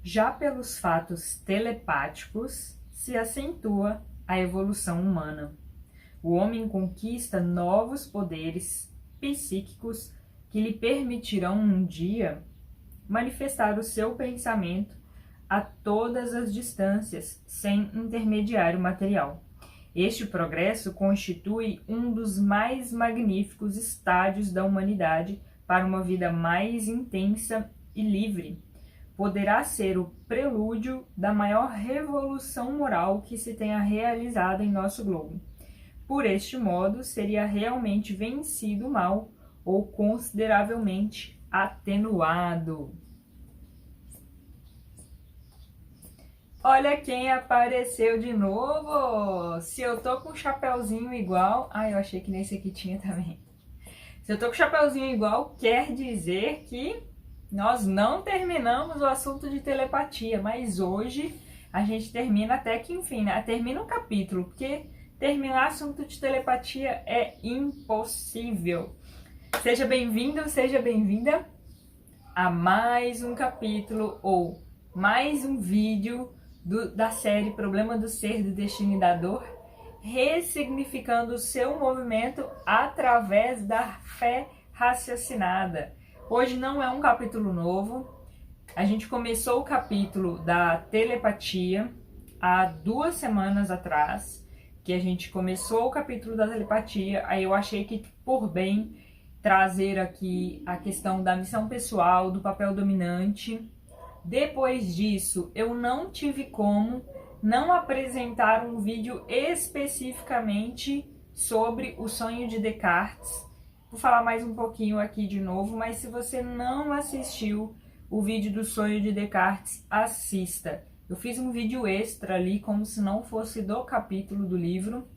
Já pelos fatos telepáticos, se acentua a evolução humana. O homem conquista novos poderes psíquicos que lhe permitirão um dia manifestar o seu pensamento a todas as distâncias, sem intermediário material. Este progresso constitui um dos mais magníficos estádios da humanidade para uma vida mais intensa e livre. Poderá ser o prelúdio da maior revolução moral que se tenha realizado em nosso globo. Por este modo, seria realmente vencido o mal ou consideravelmente atenuado. Olha quem apareceu de novo! Se eu tô com um chapeuzinho igual... Ah, eu achei que nesse aqui tinha também. Se eu tô com um chapeuzinho igual, quer dizer que nós não terminamos o assunto de telepatia, mas hoje a gente termina até que enfim, né? Termina o capítulo, porque terminar assunto de telepatia é impossível. Seja bem-vindo, seja bem-vinda a mais um capítulo ou mais um vídeo da série Problema do Ser, do Destino e da Dor, ressignificando o seu movimento através da fé raciocinada. Hoje não é um capítulo novo, a gente começou o capítulo da telepatia há 2 semanas atrás, que a gente começou o capítulo da telepatia, aí eu achei que por bem trazer aqui a questão da missão pessoal, do papel dominante. Depois disso, eu não tive como não apresentar um vídeo especificamente sobre o sonho de Descartes. Vou falar mais um pouquinho aqui de novo, mas se você não assistiu o vídeo do sonho de Descartes, assista. Eu fiz um vídeo extra ali, como se não fosse do capítulo do livro,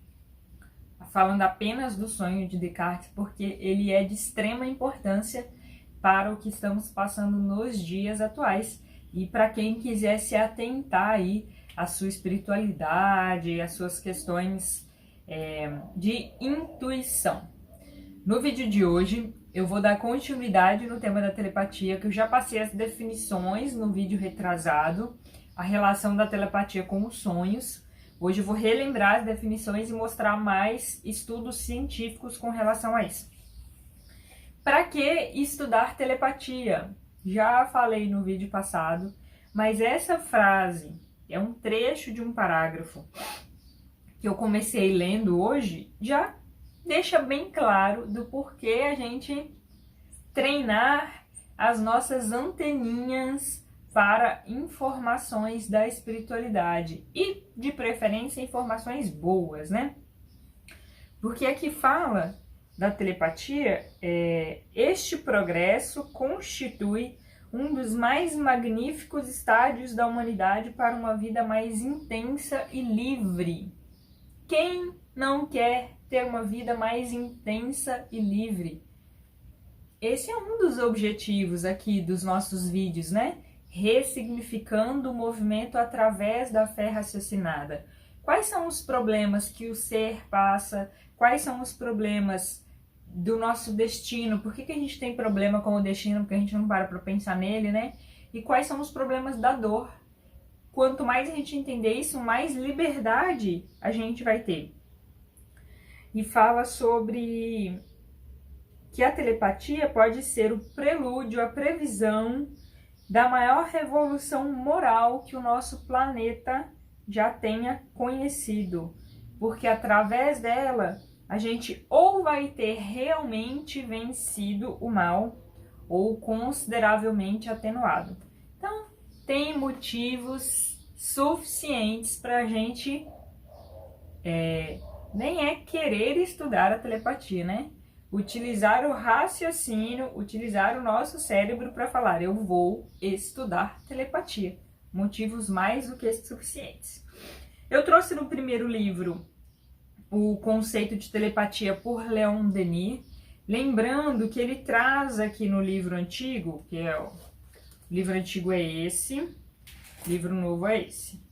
falando apenas do sonho de Descartes, porque ele é de extrema importância para o que estamos passando nos dias atuais e para quem quiser se atentar aí à sua espiritualidade, às suas questões de intuição. No vídeo de hoje, eu vou dar continuidade no tema da telepatia, que eu já passei as definições no vídeo retrasado, a relação da telepatia com os sonhos. Hoje eu vou relembrar as definições e mostrar mais estudos científicos com relação a isso. Para que estudar telepatia? Já falei no vídeo passado, mas essa frase é um trecho de um parágrafo que eu comecei lendo hoje, já deixa bem claro do porquê a gente treinar as nossas anteninhas para informações da espiritualidade e, de preferência, informações boas, né? Porque aqui fala da telepatia, este progresso constitui um dos mais magníficos estádios da humanidade para uma vida mais intensa e livre. Quem não quer ter uma vida mais intensa e livre? Esse é um dos objetivos aqui dos nossos vídeos, né? Ressignificando o movimento através da fé raciocinada. Quais são os problemas que o ser passa? Quais são os problemas do nosso destino? Por que a gente tem problema com o destino? Porque a gente não para pensar nele, né? E quais são os problemas da dor? Quanto mais a gente entender isso, mais liberdade a gente vai ter. E fala sobre que a telepatia pode ser o prelúdio, a previsão da maior revolução moral que o nosso planeta já tenha conhecido. Porque através dela, a gente ou vai ter realmente vencido o mal, ou consideravelmente atenuado. Então, tem motivos suficientes para a gente nem é querer estudar a telepatia, né? Utilizar o raciocínio, utilizar o nosso cérebro para falar, eu vou estudar telepatia. Motivos mais do que suficientes. Eu trouxe no primeiro livro o conceito de telepatia por Leon Denis, lembrando que ele traz aqui no livro antigo, que é o livro antigo é esse, livro novo é esse,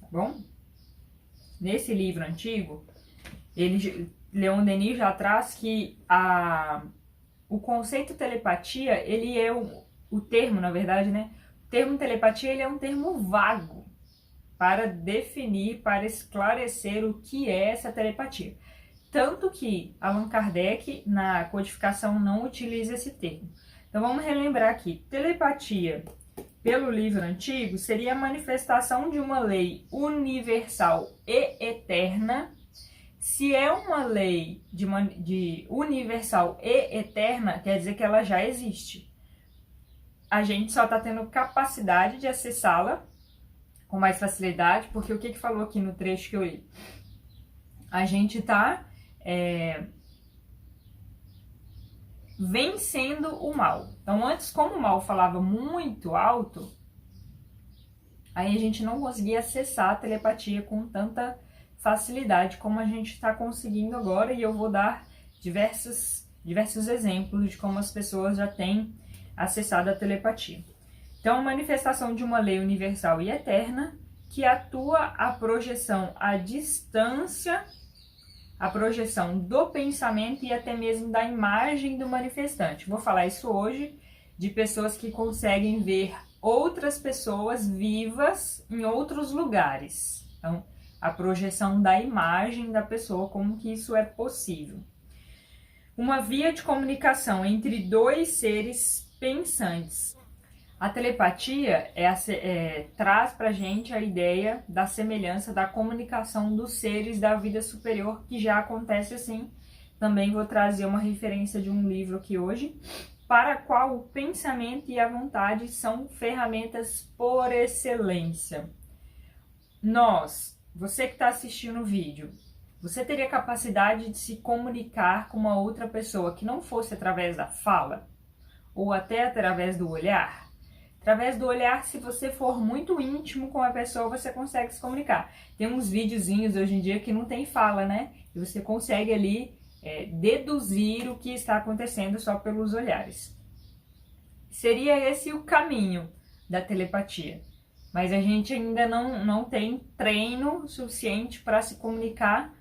tá bom? Nesse livro antigo, Leon Denis já traz que o conceito telepatia, ele é o termo, na verdade, né? termo telepatia ele é um termo vago para definir, para esclarecer o que é essa telepatia. Tanto que Allan Kardec, na codificação, não utiliza esse termo. Então vamos relembrar aqui. Telepatia, pelo livro antigo, seria a manifestação de uma lei universal e eterna. Se é uma lei de universal e eterna, quer dizer que ela já existe. A gente só está tendo capacidade de acessá-la com mais facilidade, porque o que falou aqui no trecho que eu li? A gente está vencendo o mal. Então, antes, como o mal falava muito alto, aí a gente não conseguia acessar a telepatia com tanta facilidade como a gente está conseguindo agora, e eu vou dar diversos exemplos de como as pessoas já têm acessado a telepatia. Então, manifestação de uma lei universal e eterna que atua a projeção à distância, a projeção do pensamento e até mesmo da imagem do manifestante. Vou falar isso hoje de pessoas que conseguem ver outras pessoas vivas em outros lugares. Então, a projeção da imagem da pessoa, como que isso é possível. Uma via de comunicação entre dois seres pensantes. A telepatia traz pra gente a ideia da semelhança da comunicação dos seres da vida superior, que já acontece assim. Também vou trazer uma referência de um livro aqui hoje, para a qual o pensamento e a vontade são ferramentas por excelência. Você que está assistindo o vídeo, você teria capacidade de se comunicar com uma outra pessoa que não fosse através da fala? Ou até através do olhar? Através do olhar, se você for muito íntimo com a pessoa, você consegue se comunicar. Tem uns videozinhos hoje em dia que não tem fala, né? E você consegue ali deduzir o que está acontecendo só pelos olhares. Seria esse o caminho da telepatia. Mas a gente ainda não tem treino suficiente para se comunicar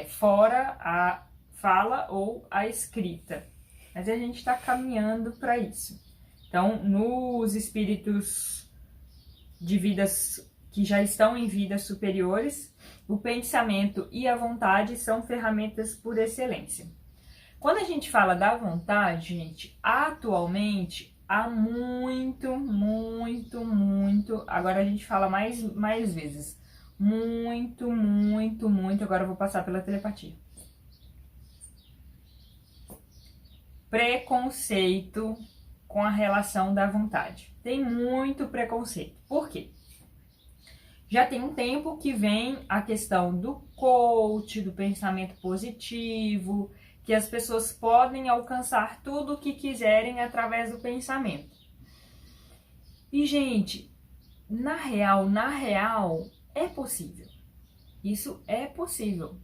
fora a fala ou a escrita. Mas a gente está caminhando para isso. Então, nos espíritos de vidas que já estão em vidas superiores, o pensamento e a vontade são ferramentas por excelência. Quando a gente fala da vontade, gente, atualmente há muito, agora a gente fala mais vezes, muito, agora eu vou passar pela telepatia. Preconceito com a relação da vontade. Tem muito preconceito. Por quê? Já tem um tempo que vem a questão do coach, do pensamento positivo, que as pessoas podem alcançar tudo o que quiserem através do pensamento. E, gente, na real, é possível. Isso é possível.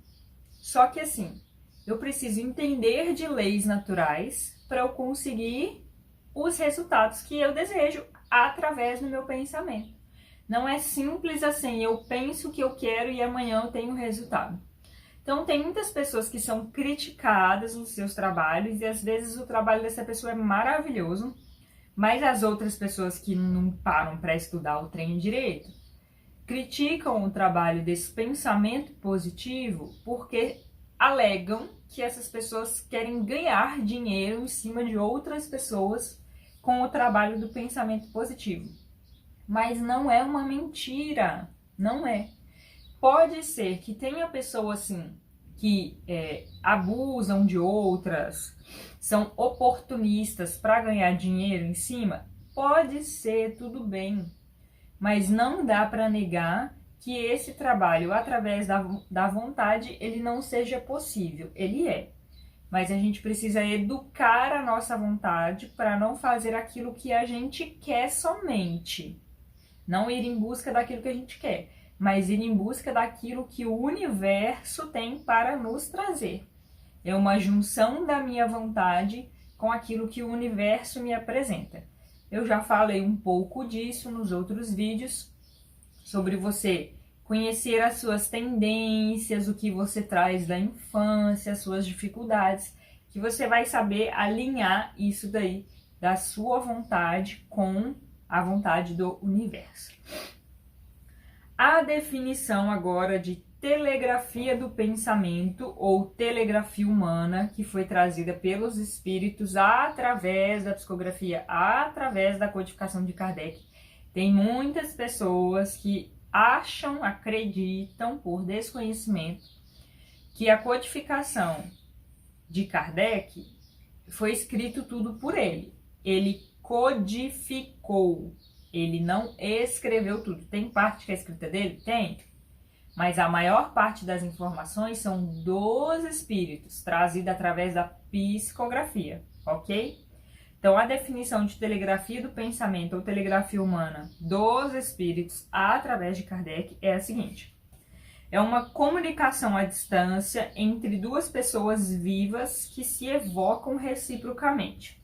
Só que assim, eu preciso entender de leis naturais para eu conseguir os resultados que eu desejo através do meu pensamento. Não é simples assim, eu penso o que eu quero e amanhã eu tenho o resultado. Então, tem muitas pessoas que são criticadas nos seus trabalhos e às vezes o trabalho dessa pessoa é maravilhoso, mas as outras pessoas que não param para estudar o trem direito criticam o trabalho desse pensamento positivo porque alegam que essas pessoas querem ganhar dinheiro em cima de outras pessoas com o trabalho do pensamento positivo. Mas não é uma mentira, não é. Pode ser que tenha pessoas assim que abusam de outras, são oportunistas para ganhar dinheiro em cima. Pode ser, tudo bem, mas não dá para negar que esse trabalho através da vontade ele não seja possível. Ele é. Mas a gente precisa educar a nossa vontade para não fazer aquilo que a gente quer somente. Não ir em busca daquilo que a gente quer, mas ir em busca daquilo que o universo tem para nos trazer. É uma junção da minha vontade com aquilo que o universo me apresenta. Eu já falei um pouco disso nos outros vídeos, sobre você conhecer as suas tendências, o que você traz da infância, as suas dificuldades, que você vai saber alinhar isso daí, da sua vontade com a vontade do universo. A definição agora de telegrafia do pensamento ou telegrafia humana, que foi trazida pelos espíritos através da psicografia, através da codificação de Kardec. Tem muitas pessoas que acham, acreditam, por desconhecimento, que a codificação de Kardec foi escrito tudo por ele. Ele codificou, ele não escreveu tudo. Tem parte que é escrita dele? Tem. Mas a maior parte das informações são dos espíritos, trazida através da psicografia, ok? Então, a definição de telegrafia do pensamento ou telegrafia humana dos espíritos através de Kardec é a seguinte: é uma comunicação à distância entre duas pessoas vivas que se evocam reciprocamente.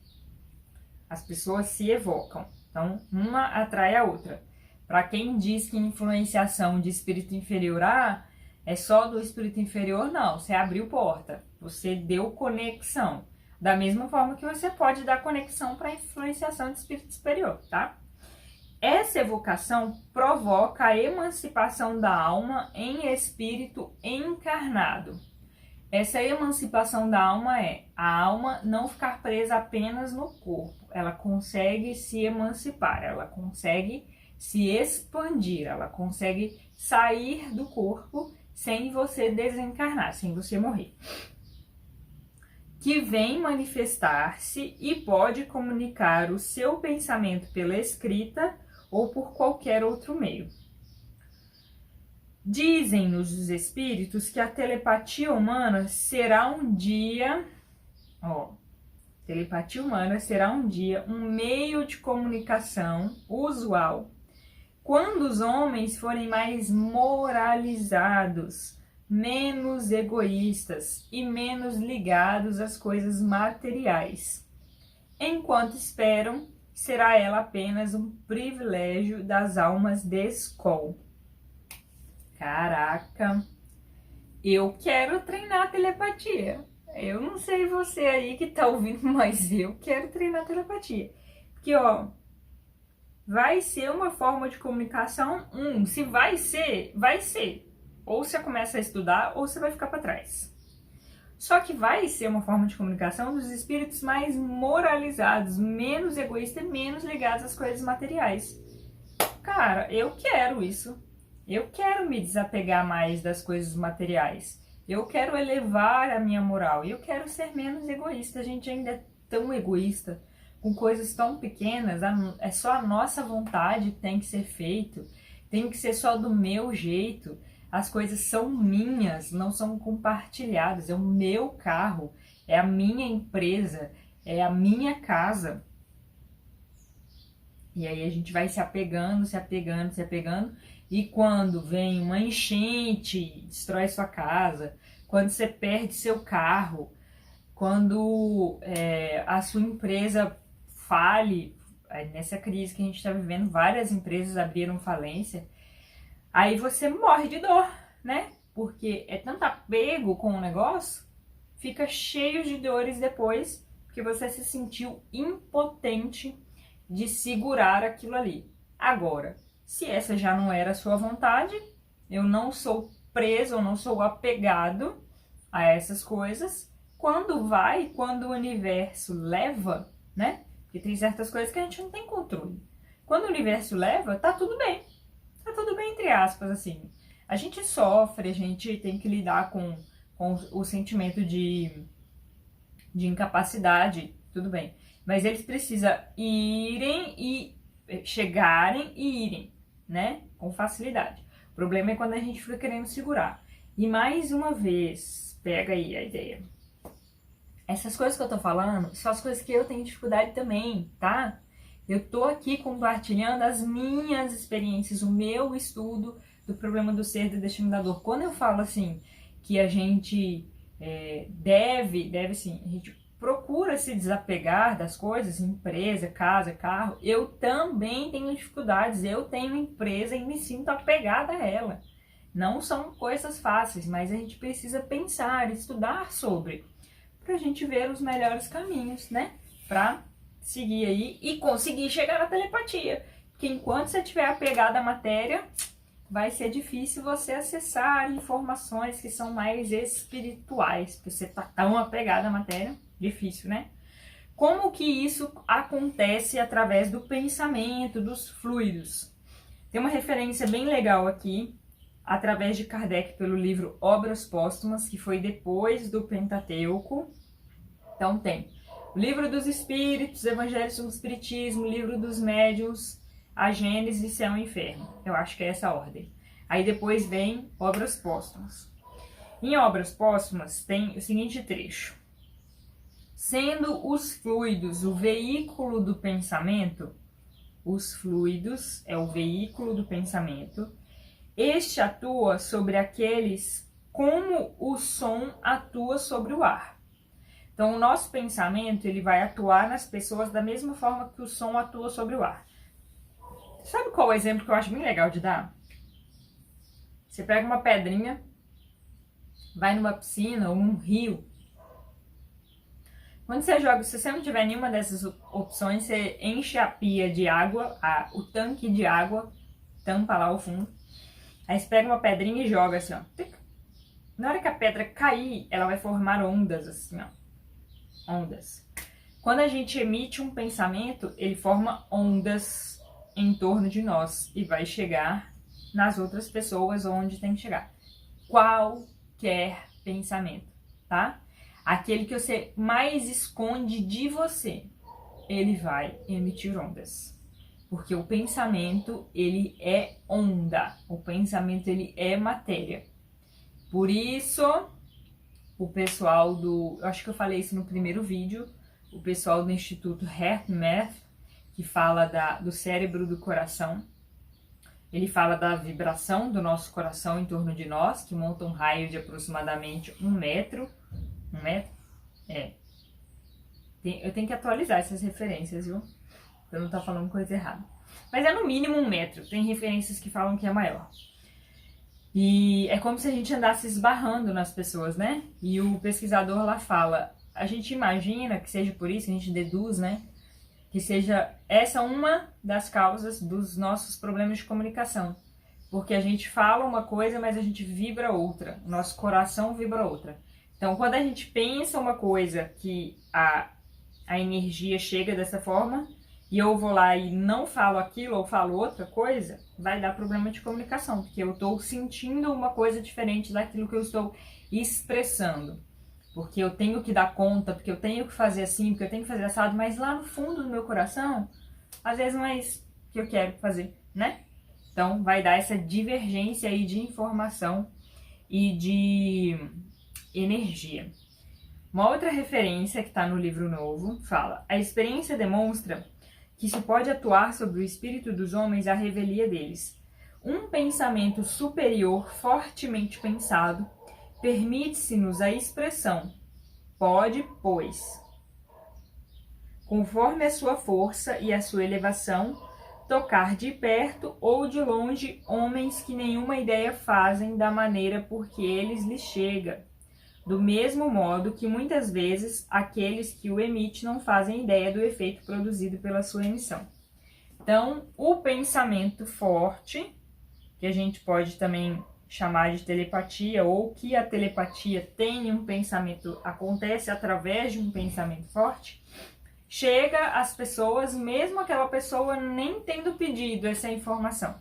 As pessoas se evocam, então uma atrai a outra. Para quem diz que influenciação de espírito inferior é só do espírito inferior, não. Você abriu porta, você deu conexão. Da mesma forma que você pode dar conexão para influenciação de espírito superior, tá? Essa evocação provoca a emancipação da alma em espírito encarnado. Essa emancipação da alma é a alma não ficar presa apenas no corpo. Ela consegue se emancipar, ela consegue se expandir, ela consegue sair do corpo sem você desencarnar, sem você morrer. Que vem manifestar-se e pode comunicar o seu pensamento pela escrita ou por qualquer outro meio. Dizem-nos os espíritos que a telepatia humana será um dia, telepatia humana será um dia um meio de comunicação usual quando os homens forem mais moralizados, menos egoístas e menos ligados às coisas materiais. Enquanto esperam, será ela apenas um privilégio das almas de escol. Caraca, eu quero treinar telepatia. Eu não sei você aí que tá ouvindo, mas eu quero treinar telepatia. Porque, vai ser uma forma de comunicação, se vai ser, vai ser. Ou você começa a estudar, ou você vai ficar para trás. Só que vai ser uma forma de comunicação dos espíritos mais moralizados, menos egoístas e menos ligados às coisas materiais. Cara, eu quero isso. Eu quero me desapegar mais das coisas materiais. Eu quero elevar a minha moral. Eu quero ser menos egoísta. A gente ainda é tão egoísta com coisas tão pequenas. É só a nossa vontade que tem que ser feito. Tem que ser só do meu jeito. As coisas são minhas, não são compartilhadas. É o meu carro, é a minha empresa, é a minha casa. E aí a gente vai se apegando, se apegando, se apegando. E quando vem uma enchente, destrói sua casa, quando você perde seu carro, quando a sua empresa fale, nessa crise que a gente está vivendo, várias empresas abriram falência, aí você morre de dor, né? Porque é tanto apego com o negócio, fica cheio de dores depois, porque você se sentiu impotente de segurar aquilo ali. Agora, se essa já não era a sua vontade, eu não sou preso, eu não sou apegado a essas coisas. Quando o universo leva, né? Porque tem certas coisas que a gente não tem controle. Quando o universo leva, tá tudo bem. Tá tudo bem, entre aspas, assim. A gente sofre, a gente tem que lidar com o sentimento de incapacidade, tudo bem. Mas eles precisam chegarem e irem, né? Com facilidade. O problema é quando a gente fica querendo segurar. E mais uma vez, pega aí a ideia. Essas coisas que eu tô falando são as coisas que eu tenho dificuldade também, tá? Eu tô aqui compartilhando as minhas experiências, o meu estudo do problema do ser, do destino da dor. Quando eu falo assim, que a gente deve sim, a gente procura se desapegar das coisas, empresa, casa, carro, eu também tenho dificuldades, eu tenho empresa e me sinto apegada a ela. Não são coisas fáceis, mas a gente precisa pensar, estudar sobre, pra gente ver os melhores caminhos, né? Pra seguir aí e conseguir chegar na telepatia. Porque enquanto você estiver apegado à matéria, vai ser difícil você acessar informações que são mais espirituais, porque você está tão apegado à matéria, difícil, né? Como que isso acontece através do pensamento, dos fluidos? Tem uma referência bem legal aqui, através de Kardec, pelo livro Obras Póstumas, que foi depois do Pentateuco. Então tem o Livro dos Espíritos, Evangelho sobre o Espiritismo, Livro dos Médiuns, a Gênesis, Céu e Inferno. Eu acho que é essa ordem. Aí depois vem Obras Póstumas. Em Obras Póstumas tem o seguinte trecho. Sendo os fluidos o veículo do pensamento, os fluidos é o veículo do pensamento, este atua sobre aqueles como o som atua sobre o ar. Então, o nosso pensamento ele vai atuar nas pessoas da mesma forma que o som atua sobre o ar. Sabe qual é o exemplo que eu acho bem legal de dar? Você pega uma pedrinha, vai numa piscina ou num rio. Quando você joga, se você não tiver nenhuma dessas opções, você enche a pia de água, o tanque de água, tampa lá o fundo. Aí você pega uma pedrinha e joga assim, ó. Na hora que a pedra cair, ela vai formar ondas assim, ó. Ondas. Quando a gente emite um pensamento, ele forma ondas em torno de nós e vai chegar nas outras pessoas onde tem que chegar. Qualquer pensamento, tá? Aquele que você mais esconde de você, ele vai emitir ondas. Porque o pensamento, ele é onda. O pensamento, ele é matéria. Por isso, o pessoal do... Eu acho que eu falei isso no primeiro vídeo. O pessoal do Instituto HeartMath, que fala do cérebro do coração. Ele fala da vibração do nosso coração em torno de nós, que monta um raio de aproximadamente 1 metro. 1 metro? É. Eu tenho que atualizar essas referências, viu? Pra eu não estar falando coisa errada. Mas é no mínimo 1 metro. Tem referências que falam que é maior. E é como se a gente andasse esbarrando nas pessoas, né? E o pesquisador lá fala, a gente imagina que seja por isso, a gente deduz, né? Que seja essa uma das causas dos nossos problemas de comunicação. Porque a gente fala uma coisa, mas a gente vibra outra. O nosso coração vibra outra. Então, quando a gente pensa uma coisa que a energia chega dessa forma, e eu vou lá e não falo aquilo ou falo outra coisa, vai dar problema de comunicação, porque eu estou sentindo uma coisa diferente daquilo que eu estou expressando. Porque eu tenho que dar conta, porque eu tenho que fazer assim, porque eu tenho que fazer assado, mas lá no fundo do meu coração, às vezes não é isso que eu quero fazer, né? Então, vai dar essa divergência aí de informação e de energia. Uma outra referência que está no livro novo fala: a experiência demonstra que se pode atuar sobre o espírito dos homens à revelia deles. Um pensamento superior fortemente pensado permite-se-nos a expressão: pode, pois, conforme a sua força e a sua elevação, tocar de perto ou de longe homens que nenhuma ideia fazem da maneira por que eles lhes chega. Do mesmo modo que muitas vezes aqueles que o emitem não fazem ideia do efeito produzido pela sua emissão. Então, o pensamento forte, que a gente pode também chamar de telepatia, ou que a telepatia tem um pensamento, acontece através de um pensamento forte, chega às pessoas, mesmo aquela pessoa nem tendo pedido essa informação.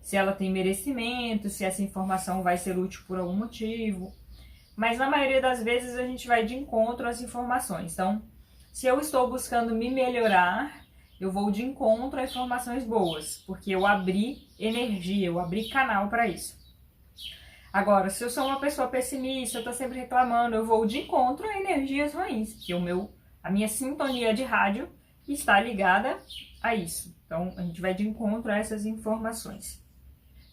Se ela tem merecimento, se essa informação vai ser útil por algum motivo. Mas na maioria das vezes a gente vai de encontro às informações. Então, se eu estou buscando me melhorar, eu vou de encontro a informações boas, porque eu abri energia, eu abri canal para isso. Agora, se eu sou uma pessoa pessimista, eu estou sempre reclamando, eu vou de encontro a energias ruins, que a minha sintonia de rádio está ligada a isso. Então, a gente vai de encontro a essas informações.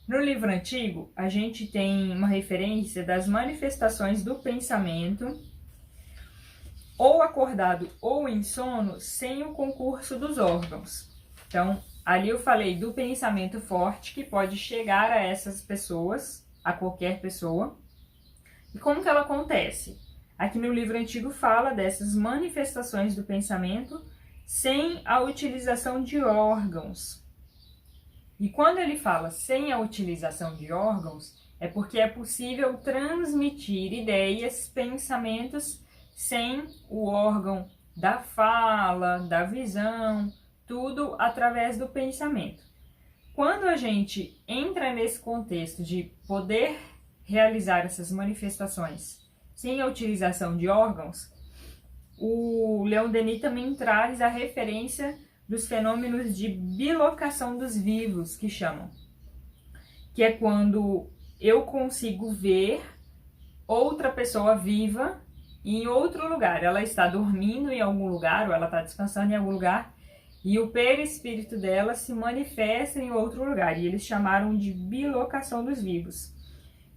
No livro antigo, a gente tem uma referência das manifestações do pensamento, ou acordado ou em sono, sem o concurso dos órgãos. Então, ali eu falei do pensamento forte, que pode chegar a essas pessoas, a qualquer pessoa. E como que ela acontece? Aqui no livro antigo fala dessas manifestações do pensamento sem a utilização de órgãos. E quando ele fala sem a utilização de órgãos, é porque é possível transmitir ideias, pensamentos sem o órgão da fala, da visão, tudo através do pensamento. Quando a gente entra nesse contexto de poder realizar essas manifestações sem a utilização de órgãos, o Leon Denis também traz a referência dos fenômenos de bilocação dos vivos, que chamam, que é quando eu consigo ver outra pessoa viva em outro lugar. Ela está dormindo em algum lugar, ou ela está descansando em algum lugar, e o perispírito dela se manifesta em outro lugar. E eles chamaram de bilocação dos vivos.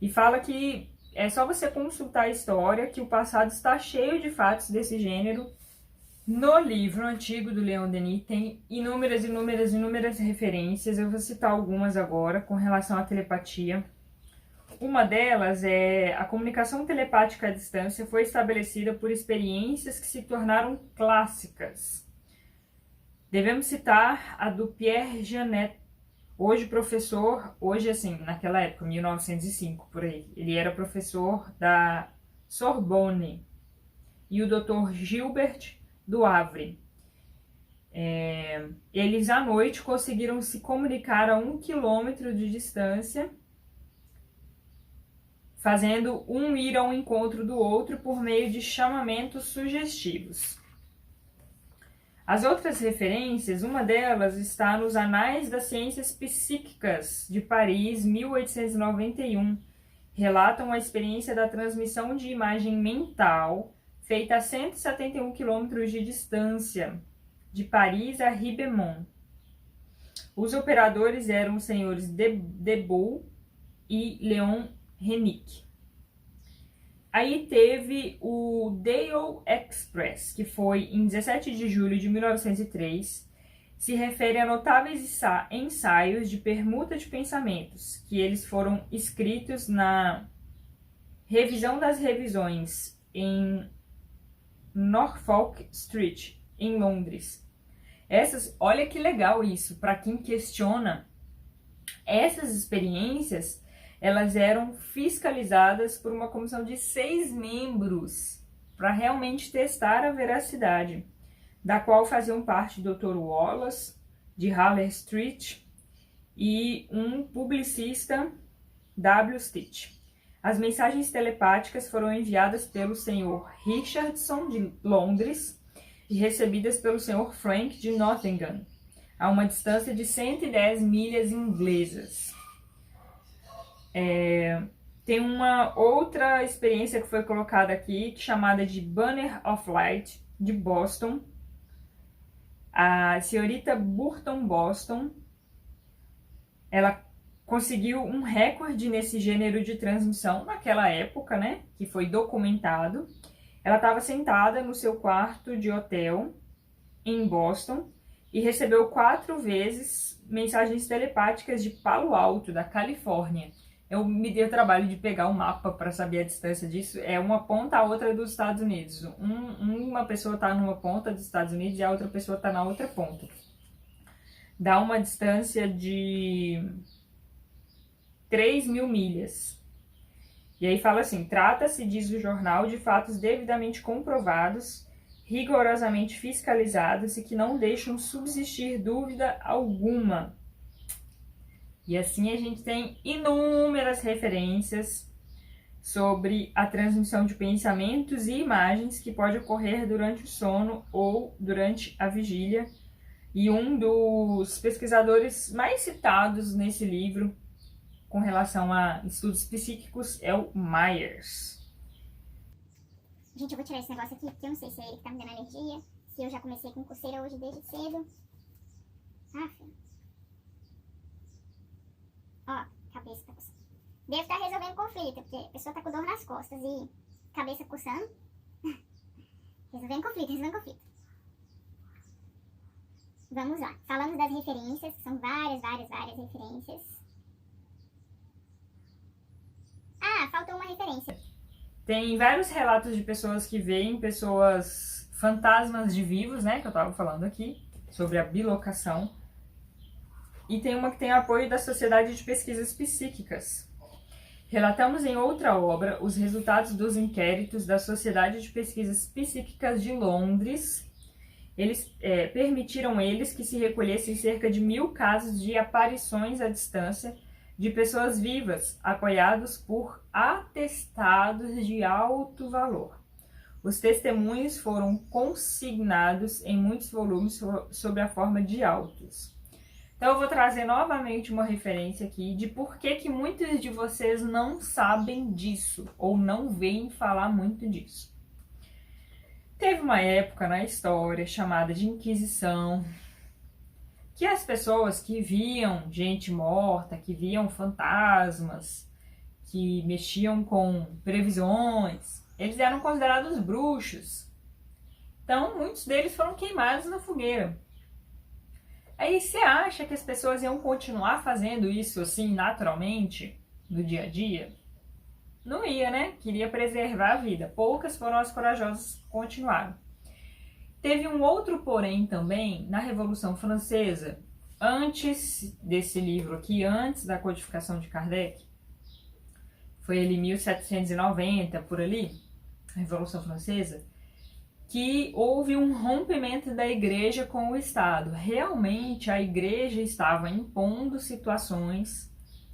E fala que é só você consultar a história, que o passado está cheio de fatos desse gênero. No livro antigo do Leon Denis tem inúmeras referências. Eu vou citar algumas agora com relação à telepatia. Uma delas é a comunicação telepática à distância foi estabelecida por experiências que se tornaram clássicas. Devemos citar a do Pierre Janet, hoje professor, hoje assim, naquela época, 1905, por aí. Ele era professor da Sorbonne. E o Dr. Gilbert do Havre. Eles à noite conseguiram se comunicar a 1 quilômetro de distância, fazendo um ir ao encontro do outro por meio de chamamentos sugestivos. As outras referências, uma delas está nos Anais das Ciências Psíquicas de Paris, 1891. Relatam a experiência da transmissão de imagem mental feita a 171 quilômetros de distância, de Paris a Ribemont. Os operadores eram os senhores Debout e Leon Renick. Aí teve o Dale Express, que foi em 17 de julho de 1903, se refere a notáveis ensaios de permuta de pensamentos, que eles foram escritos na Revisão das Revisões em Norfolk Street, em Londres. Olha que legal isso, para quem questiona, essas experiências elas eram fiscalizadas por uma comissão de 6 membros para realmente testar a veracidade, da qual faziam parte o Dr. Wallace, de Haller Street, e um publicista, W. Stitch. As mensagens telepáticas foram enviadas pelo Sr. Richardson, de Londres, e recebidas pelo Sr. Frank, de Nottingham, a uma distância de 110 milhas inglesas. Tem uma outra experiência que foi colocada aqui, chamada de Banner of Light, de Boston. A senhorita Burton Boston, ela conseguiu um recorde nesse gênero de transmissão naquela época, né, que foi documentado. Ela estava sentada no seu quarto de hotel em Boston e recebeu 4 vezes mensagens telepáticas de Palo Alto, da Califórnia. Eu me dei o trabalho de pegar o mapa para saber a distância disso. É uma ponta a outra dos Estados Unidos. Uma pessoa está numa ponta dos Estados Unidos e a outra pessoa está na outra ponta. Dá uma distância de 3.000 milhas. E aí fala assim, trata-se, diz o jornal, de fatos devidamente comprovados, rigorosamente fiscalizados e que não deixam subsistir dúvida alguma. E assim a gente tem inúmeras referências sobre a transmissão de pensamentos e imagens que pode ocorrer durante o sono ou durante a vigília. E um dos pesquisadores mais citados nesse livro com relação a estudos psíquicos é o Myers. Gente, eu vou tirar esse negócio aqui, porque eu não sei se é ele que tá me dando alergia, se eu já comecei com coceira hoje desde cedo. Ó, cabeça tá coçando. Devo estar resolvendo conflito, porque a pessoa tá com dor nas costas e cabeça coçando. Resolvendo conflito. Vamos lá. Falamos das referências, são várias referências. Ah, faltou uma referência. Tem vários relatos de pessoas que veem pessoas fantasmas de vivos, né, que eu tava falando aqui, sobre a bilocação. e tem uma que tem apoio da Sociedade de Pesquisas Psíquicas. Relatamos em outra obra os resultados dos inquéritos da Sociedade de Pesquisas Psíquicas de Londres. Permitiram eles que se recolhessem cerca de 1000 casos de aparições à distância de pessoas vivas, apoiados por atestados de alto valor. Os testemunhos foram consignados em muitos volumes sob a forma de autos. Então eu vou trazer novamente uma referência aqui de por que muitos de vocês não sabem disso ou não veem falar muito disso. Teve uma época na história chamada de Inquisição, que as pessoas que viam gente morta, que viam fantasmas, que mexiam com previsões, eles eram considerados bruxos. Então, muitos deles foram queimados na fogueira. Aí, você acha que as pessoas iam continuar fazendo isso assim, naturalmente, no dia a dia? Não ia, né? Queria preservar a vida. Poucas foram as corajosas que continuaram. Teve um outro porém também na Revolução Francesa, antes desse livro aqui, antes da codificação de Kardec. Foi ali 1790, por ali, a Revolução Francesa, que houve um rompimento da igreja com o Estado. Realmente a igreja estava impondo situações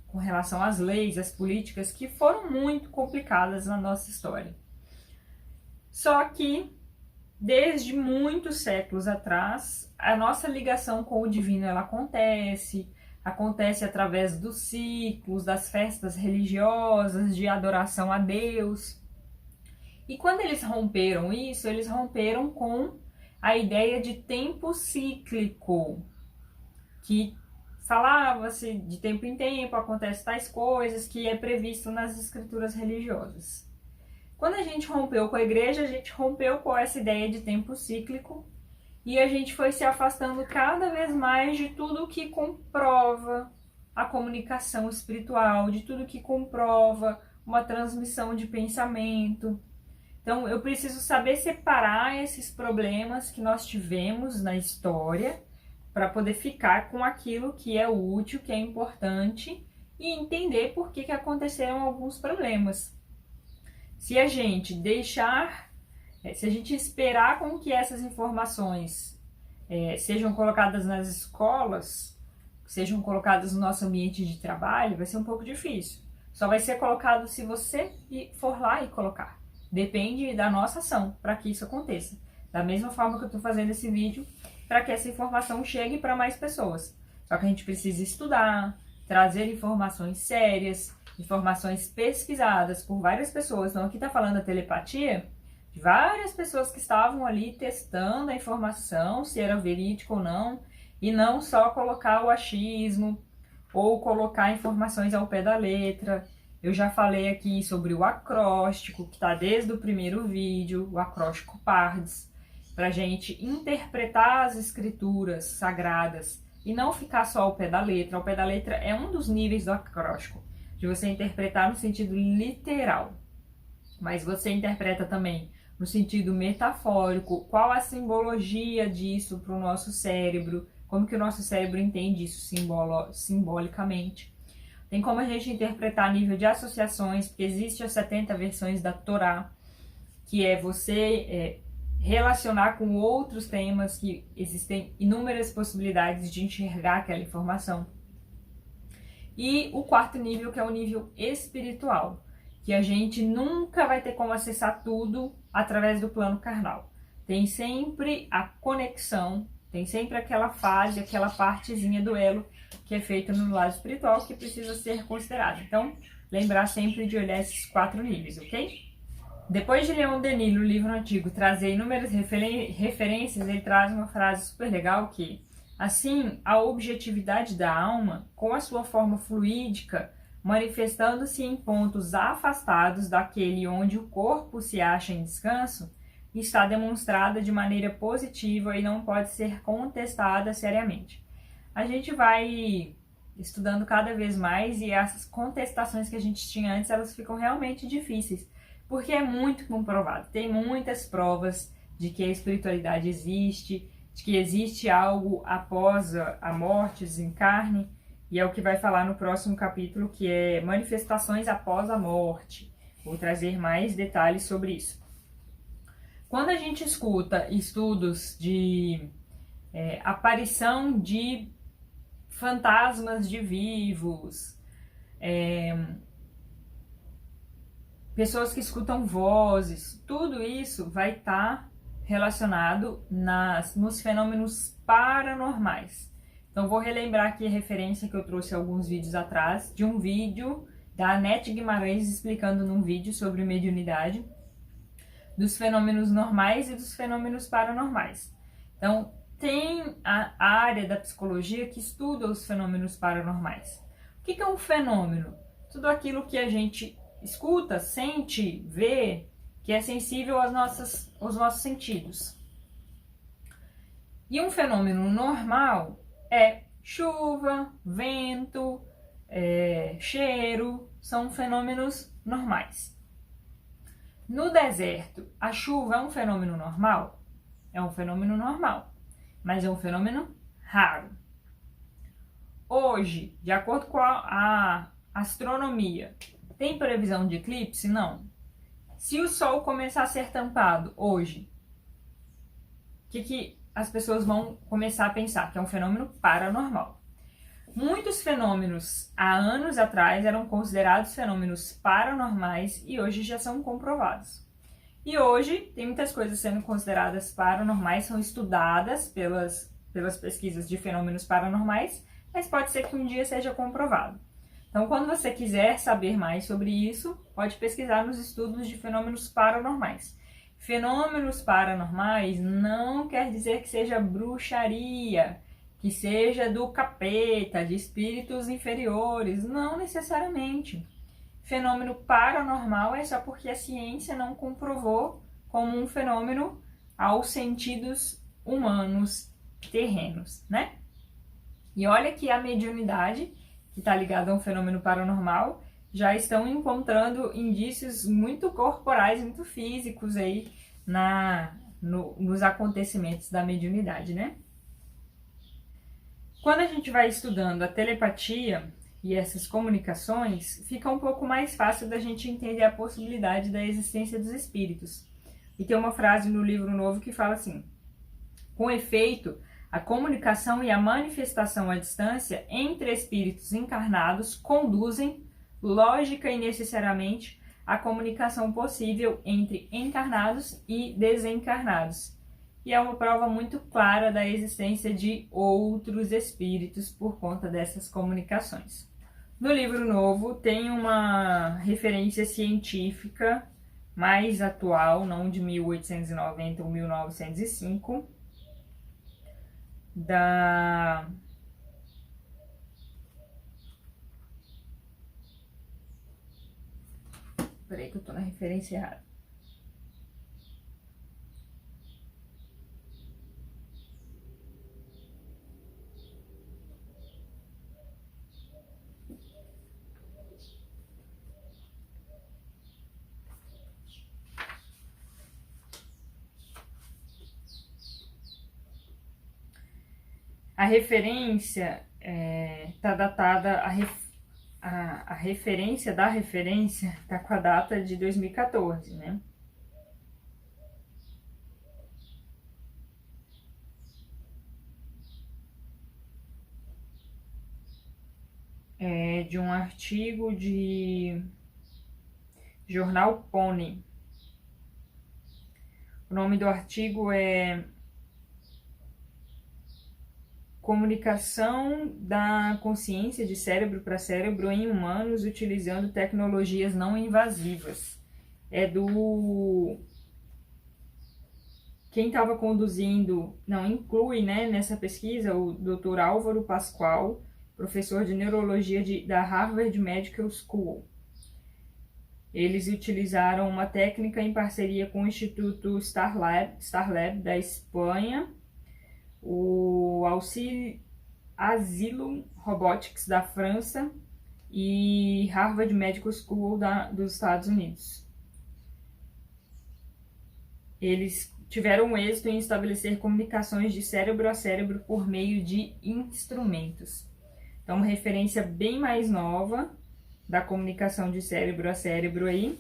com relação às leis, às políticas, que foram muito complicadas na nossa história. Só que, desde muitos séculos atrás, a nossa ligação com o divino ela acontece através dos ciclos, das festas religiosas, de adoração a Deus. E quando eles romperam isso, eles romperam com a ideia de tempo cíclico, que falava-se de tempo em tempo, acontecem tais coisas, que é previsto nas escrituras religiosas. Quando a gente rompeu com a igreja, a gente rompeu com essa ideia de tempo cíclico e a gente foi se afastando cada vez mais de tudo que comprova a comunicação espiritual, de tudo que comprova uma transmissão de pensamento. Então, eu preciso saber separar esses problemas que nós tivemos na história para poder ficar com aquilo que é útil, que é importante e entender por que aconteceram alguns problemas. Se a gente esperar com que essas informações sejam colocadas nas escolas, sejam colocadas no nosso ambiente de trabalho, vai ser um pouco difícil. Só vai ser colocado se você for lá e colocar. Depende da nossa ação para que isso aconteça. Da mesma forma que eu estou fazendo esse vídeo, para que essa informação chegue para mais pessoas. Só que a gente precisa estudar, trazer informações sérias, informações pesquisadas por várias pessoas. Então aqui está falando da telepatia, de várias pessoas que estavam ali testando a informação, se era verídico ou não, e não só colocar o achismo ou colocar informações ao pé da letra. Eu já falei aqui sobre o acróstico, que está desde o primeiro vídeo, o acróstico Pardes, para a gente interpretar as escrituras sagradas e não ficar só ao pé da letra. Ao pé da letra é um dos níveis do acróstico, de você interpretar no sentido literal. Mas você interpreta também no sentido metafórico, qual a simbologia disso para o nosso cérebro, como que o nosso cérebro entende isso simbolicamente. Tem como a gente interpretar a nível de associações, porque existem as 70 versões da Torá, que é você relacionar com outros temas, que existem inúmeras possibilidades de enxergar aquela informação. E o quarto nível, que é o nível espiritual, que a gente nunca vai ter como acessar tudo através do plano carnal. Tem sempre a conexão, tem sempre aquela fase, aquela partezinha do elo que é feita no lado espiritual que precisa ser considerada. Então, lembrar sempre de olhar esses 4 níveis, ok? Depois de Leon Denis, no livro antigo, trazer inúmeras referências, ele traz uma frase super legal que, assim, a objetividade da alma, com a sua forma fluídica, manifestando-se em pontos afastados daquele onde o corpo se acha em descanso, está demonstrada de maneira positiva e não pode ser contestada seriamente. A gente vai estudando cada vez mais e essas contestações que a gente tinha antes, elas ficam realmente difíceis, porque é muito comprovado. Tem muitas provas de que a espiritualidade existe, de que existe algo após a morte, desencarne, e é o que vai falar no próximo capítulo, que é manifestações após a morte. Vou trazer mais detalhes sobre isso. Quando a gente escuta estudos de aparição de fantasmas de vivos, pessoas que escutam vozes, tudo isso vai estar relacionado nos fenômenos paranormais. Então vou relembrar aqui a referência que eu trouxe alguns vídeos atrás, de um vídeo da Anete Guimarães explicando num vídeo sobre mediunidade, dos fenômenos normais e dos fenômenos paranormais. Então, tem a área da psicologia que estuda os fenômenos paranormais. O que é um fenômeno? Tudo aquilo que a gente escuta, sente, vê, que é sensível aos nossos sentidos. E um fenômeno normal é chuva, vento, cheiro, são fenômenos normais. No deserto, a chuva é um fenômeno normal? É um fenômeno normal, mas é um fenômeno raro. Hoje, de acordo com a astronomia, tem previsão de eclipse? Não. Se o Sol começar a ser tampado hoje, o que as pessoas vão começar a pensar? Que é um fenômeno paranormal. Muitos fenômenos há anos atrás eram considerados fenômenos paranormais e hoje já são comprovados. E hoje tem muitas coisas sendo consideradas paranormais, são estudadas pelas pesquisas de fenômenos paranormais, mas pode ser que um dia seja comprovado. Então, quando você quiser saber mais sobre isso, pode pesquisar nos estudos de fenômenos paranormais. Fenômenos paranormais não quer dizer que seja bruxaria, que seja do capeta, de espíritos inferiores, não necessariamente. Fenômeno paranormal é só porque a ciência não comprovou como um fenômeno aos sentidos humanos terrenos, né? E olha que a mediunidade, que está ligada a um fenômeno paranormal, já estão encontrando indícios muito corporais, muito físicos aí nos acontecimentos da mediunidade, né? Quando a gente vai estudando a telepatia e essas comunicações, fica um pouco mais fácil da gente entender a possibilidade da existência dos espíritos. E tem uma frase no livro novo que fala assim: com efeito, a comunicação e a manifestação à distância entre espíritos encarnados conduzem, lógica e necessariamente, à comunicação possível entre encarnados e desencarnados. E é uma prova muito clara da existência de outros espíritos por conta dessas comunicações. No livro novo tem uma referência científica mais atual, não de 1890 ou 1905, Peraí que eu tô na referência errada. A referência está datada, a referência da referência está com a data de 2014, né? É de um artigo de jornal Pony. O nome do artigo é Comunicação da consciência de cérebro para cérebro em humanos utilizando tecnologias não invasivas. É do... Quem estava conduzindo, não inclui, né, nessa pesquisa, o Dr. Álvaro Pascoal, professor de neurologia da Harvard Medical School. Eles utilizaram uma técnica em parceria com o Instituto Starlab da Espanha, o Asylum Robotics da França e Harvard Medical School dos Estados Unidos. Eles tiveram êxito em estabelecer comunicações de cérebro a cérebro por meio de instrumentos. Então, uma referência bem mais nova da comunicação de cérebro a cérebro aí,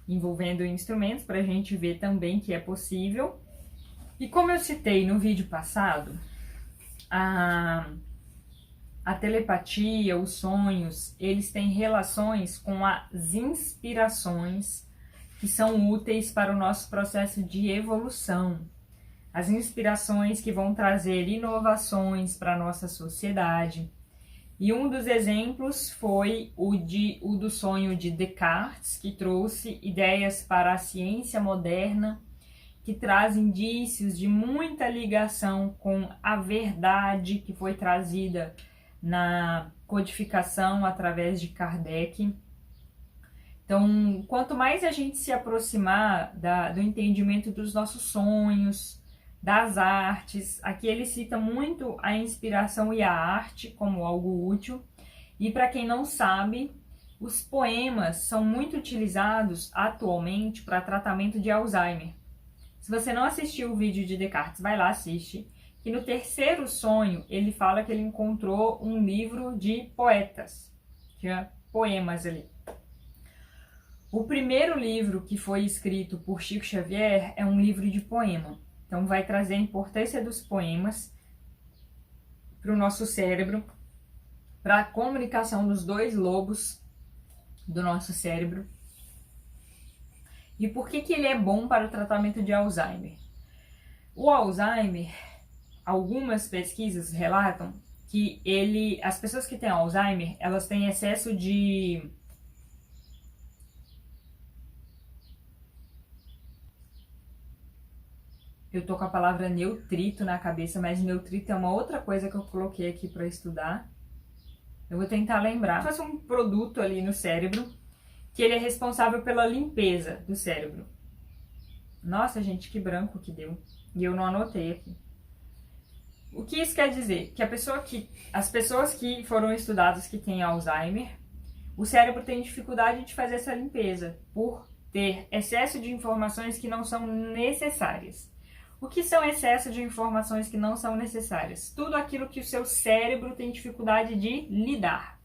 envolvendo instrumentos, para a gente ver também que é possível. E como eu citei no vídeo passado, a telepatia, os sonhos, eles têm relações com as inspirações que são úteis para o nosso processo de evolução. As inspirações que vão trazer inovações para a nossa sociedade. E um dos exemplos foi o do sonho de Descartes, que trouxe ideias para a ciência moderna, que traz indícios de muita ligação com a verdade que foi trazida na codificação através de Kardec. Então, quanto mais a gente se aproximar do entendimento dos nossos sonhos, das artes, aqui ele cita muito a inspiração e a arte como algo útil. E para quem não sabe, os poemas são muito utilizados atualmente para tratamento de Alzheimer. Se você não assistiu o vídeo de Descartes, vai lá, assiste. Que no terceiro sonho, ele fala que ele encontrou um livro de poetas. Tinha poemas ali. O primeiro livro que foi escrito por Chico Xavier é um livro de poema. Então, vai trazer a importância dos poemas para o nosso cérebro, para a comunicação dos dois lobos do nosso cérebro. E por que ele é bom para o tratamento de Alzheimer? O Alzheimer, algumas pesquisas relatam que as pessoas que têm Alzheimer, elas têm excesso de eu tô com a palavra neutrito na cabeça, mas neutrito é uma outra coisa que eu coloquei aqui para estudar. Eu vou tentar lembrar. Faz um produto ali no cérebro, que ele é responsável pela limpeza do cérebro. Nossa, gente, que branco que deu. E eu não anotei aqui. O que isso quer dizer? Que as pessoas que foram estudadas que têm Alzheimer, o cérebro tem dificuldade de fazer essa limpeza, por ter excesso de informações que não são necessárias. O que são excesso de informações que não são necessárias? Tudo aquilo que o seu cérebro tem dificuldade de lidar.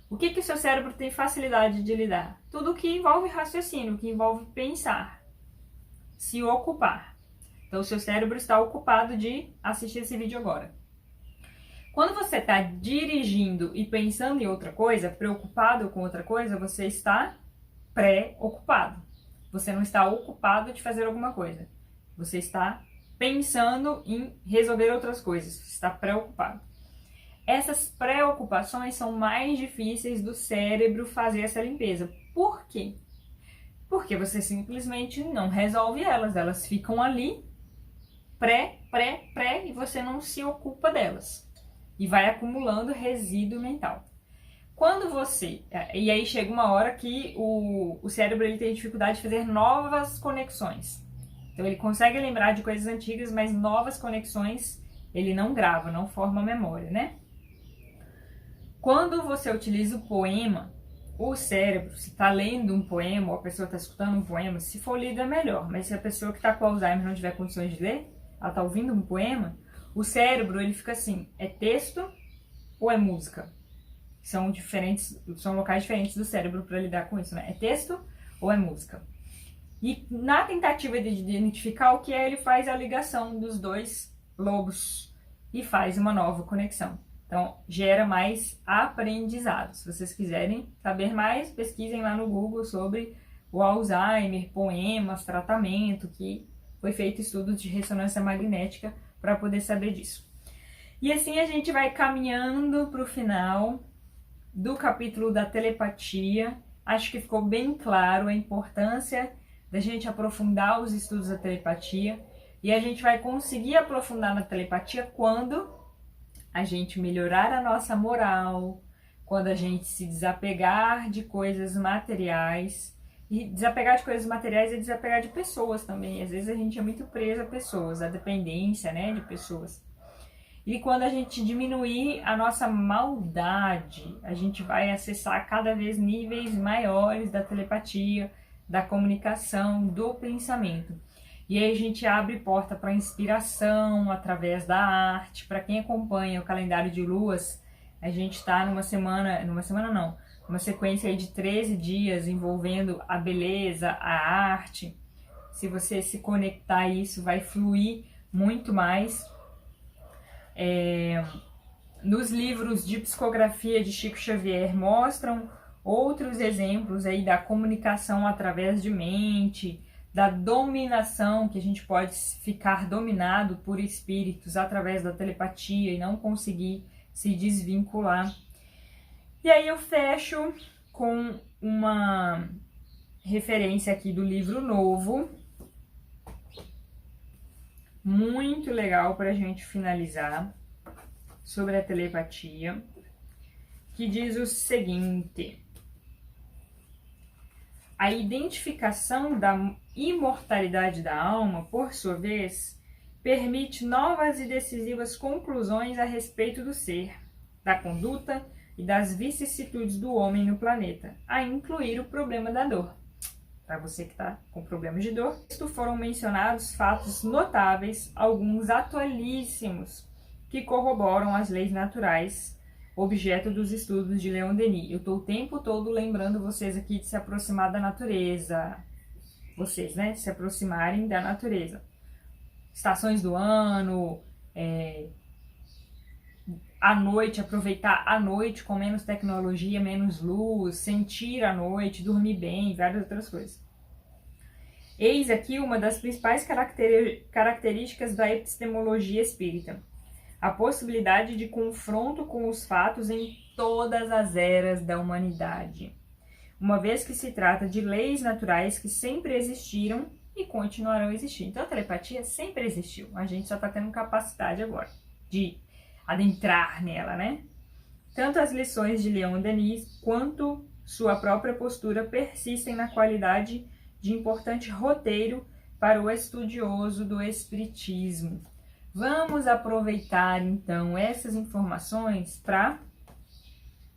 O que o seu cérebro tem facilidade de lidar? Tudo que envolve raciocínio, que envolve pensar, se ocupar. Então, o seu cérebro está ocupado de assistir esse vídeo agora. Quando você está dirigindo e pensando em outra coisa, preocupado com outra coisa, você está pré-ocupado. Você não está ocupado de fazer alguma coisa. Você está pensando em resolver outras coisas. Você está preocupado. Essas preocupações são mais difíceis do cérebro fazer essa limpeza. Por quê? Porque você simplesmente não resolve elas. Elas ficam ali, pré, e você não se ocupa delas. E vai acumulando resíduo mental. E aí chega uma hora que o cérebro ele tem dificuldade de fazer novas conexões. Então ele consegue lembrar de coisas antigas, mas novas conexões ele não grava, não forma memória, né? Quando você utiliza o poema, o cérebro, se está lendo um poema, ou a pessoa está escutando um poema, se for lido é melhor. Mas se a pessoa que está com Alzheimer não tiver condições de ler, ela está ouvindo um poema, o cérebro ele fica assim, é texto ou é música? São locais diferentes do cérebro para lidar com isso, né? É texto ou é música? E na tentativa de identificar o que é, ele faz a ligação dos dois lobos e faz uma nova conexão. Então, gera mais aprendizado. Se vocês quiserem saber mais, pesquisem lá no Google sobre o Alzheimer, poemas, tratamento, que foi feito estudos de ressonância magnética para poder saber disso. E assim a gente vai caminhando para o final do capítulo da telepatia. Acho que ficou bem claro a importância da gente aprofundar os estudos da telepatia, e a gente vai conseguir aprofundar na telepatia quando a gente melhorar a nossa moral, quando a gente se desapegar de coisas materiais. E desapegar de coisas materiais é desapegar de pessoas também. Às vezes a gente é muito preso a pessoas, a dependência, né, de pessoas. E quando a gente diminuir a nossa maldade, a gente vai acessar cada vez níveis maiores da telepatia, da comunicação, do pensamento. E aí a gente abre porta para inspiração através da arte. Para quem acompanha o calendário de luas, a gente está numa sequência aí de 13 dias envolvendo a beleza, a arte. Se você se conectar a isso, vai fluir muito mais. Nos livros de psicografia de Chico Xavier mostram outros exemplos aí da comunicação através de mente, da dominação, que a gente pode ficar dominado por espíritos através da telepatia e não conseguir se desvincular. E aí eu fecho com uma referência aqui do livro novo, muito legal para a gente finalizar, sobre a telepatia, que diz o seguinte: a identificação da imortalidade da alma, por sua vez, permite novas e decisivas conclusões a respeito do ser, da conduta e das vicissitudes do homem no planeta, a incluir o problema da dor. Para você que está com problemas de dor, foram mencionados fatos notáveis, alguns atualíssimos, que corroboram as leis naturais, objeto dos estudos de Leon Denis. Eu estou o tempo todo lembrando vocês aqui de se aproximar da natureza. Vocês, né? De se aproximarem da natureza. Estações do ano, à noite, aproveitar a noite com menos tecnologia, menos luz, sentir a noite, dormir bem, várias outras coisas. Eis aqui uma das principais características da epistemologia espírita: a possibilidade de confronto com os fatos em todas as eras da humanidade, uma vez que se trata de leis naturais que sempre existiram e continuarão a existir. Então a telepatia sempre existiu, a gente só está tendo capacidade agora de adentrar nela, né? Tanto as lições de Leon Denis quanto sua própria postura persistem na qualidade de importante roteiro para o estudioso do espiritismo. Vamos aproveitar então essas informações para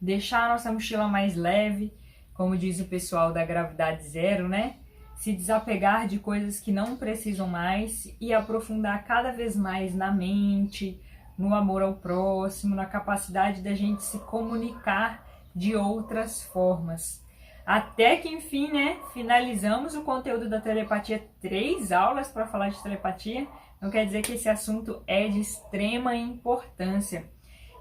deixar a nossa mochila mais leve, como diz o pessoal da Gravidade Zero, né? Se desapegar de coisas que não precisam mais e aprofundar cada vez mais na mente, no amor ao próximo, na capacidade da gente se comunicar de outras formas. Até que enfim, né, finalizamos o conteúdo da telepatia, 3 aulas para falar de telepatia. Não quer dizer que esse assunto é de extrema importância.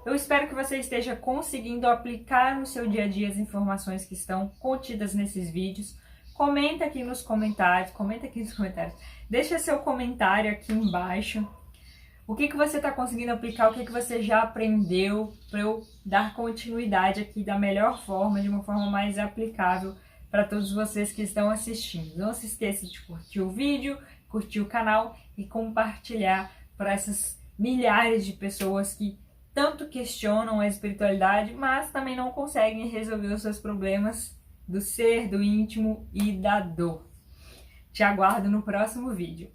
Eu espero que você esteja conseguindo aplicar no seu dia a dia as informações que estão contidas nesses vídeos. Comenta aqui nos comentários, deixa seu comentário aqui embaixo. O que você está conseguindo aplicar, o que você já aprendeu, para eu dar continuidade aqui da melhor forma, de uma forma mais aplicável para todos vocês que estão assistindo. Não se esqueça de curtir o vídeo, curtir o canal e compartilhar para essas milhares de pessoas que tanto questionam a espiritualidade, mas também não conseguem resolver os seus problemas do ser, do íntimo e da dor. Te aguardo no próximo vídeo.